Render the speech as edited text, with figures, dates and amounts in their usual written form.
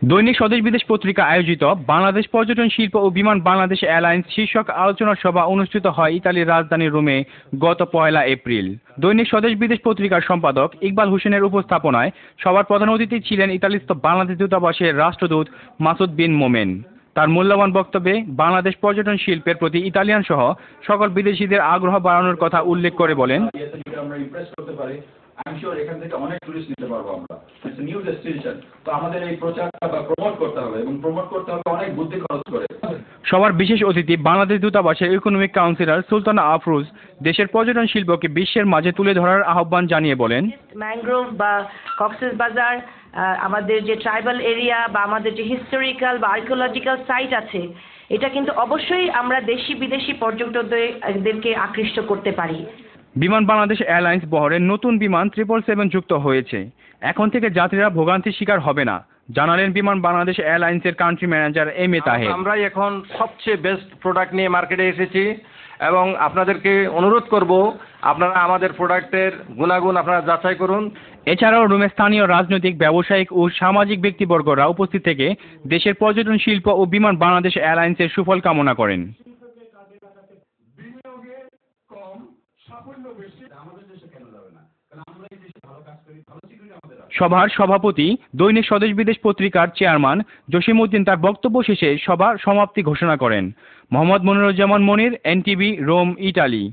দৈনিক স্বদেশ বিদেশ পত্রিকা আয়োজিত বাংলাদেশ পর্যটন শিল্প ও বিমান বাংলাদেশ এয়ারলাইন্স শীর্ষক আলোচনা সভা অনুষ্ঠিত হয় ইতালির রাজধানী রোমে গত 1 এপ্রিল। দৈনিক স্বদেশ বিদেশ পত্রিকার সম্পাদক ইকবাল হোসেনের উপস্থাপনায় সভার প্রধান অতিথি ছিলেন ইতালিস্থ বাংলাদেশ দূতাবাসের রাষ্ট্রদূত মাসুদ বিন মোমেন। তার মূল্যবান বক্তব্যে বাংলাদেশ পর্যটন শিল্পের প্রতি ইতালিয়ান সহ সকল বিদেশিদের আগ্রহ বাড়ানোর কথা উল্লেখ করে বলেন, আমি শিওর এখান থেকে অনেক টুরিস্ট নিতে পারবো আমরা। ইটস নিউ ডেস্টিনেশন, তো আমাদের এই প্রচারটা বা প্রমোট করতে হবে এবং প্রমোট করতে হবে অনেক বুদ্ধি খরচ করে। সবার বিশেষ অতিথি বাংলাদেশ দূতাবাসের ইকোনমিক কাউন্সিলর সুলতানা আফরোজ দেশের পর্যটন শিল্পকে বিশ্বের মাঝে তুলে ধরার আহ্বান জানিয়ে বলেন, ম্যানগ্রোভ বা কক্সেস বাজার, আমাদের যে ট্রাইবাল এরিয়া বা আমাদের যে হিস্টোরিক্যাল বা আর্কিওলজিক্যাল সাইট আছে, এটা কিন্তু অবশ্যই আমরা দেশি বিদেশি পর্যটকদেরকে আকৃষ্ট করতে পারি। বিমান বাংলাদেশ এয়ারলাইন্স বহরের নতুন বিমান 777 যুক্ত হয়েছে। এখন থেকে যাত্রীরা ভোগান্তির শিকার হবে না, জানালেন বিমান বাংলাদেশ এয়ারলাইন্সের country manager M A Taher. আমরাই এখন সবচেয়ে বেস্ট প্রোডাক্ট নিয়ে মার্কেটে এসেছি এবং আপনাদেরকে অনুরোধ করব আপনারা আমাদের প্রোডাক্টের গুণাগুণ আপনারা যাচাই করুন। এছাড়াও রোমে স্থানীয় রাজনৈতিক, ব্যবসায়িক ও সামাজিক ব্যক্তিবর্গরা উপস্থিত থেকে দেশের পর্যটন শিল্প ও বিমান বাংলাদেশ এয়ারলাইন্সের সুফল কামনা করেন। সভার সভাপতি দৈনিক স্বদেশ বিদেশ পত্রিকার চেয়ারম্যান জসিমউদ্দিন তার বক্তব্য শেষে সভার সমাপ্তি ঘোষণা করেন। Mohammad Moniruzzaman Monir, NTV, Rome, Italy.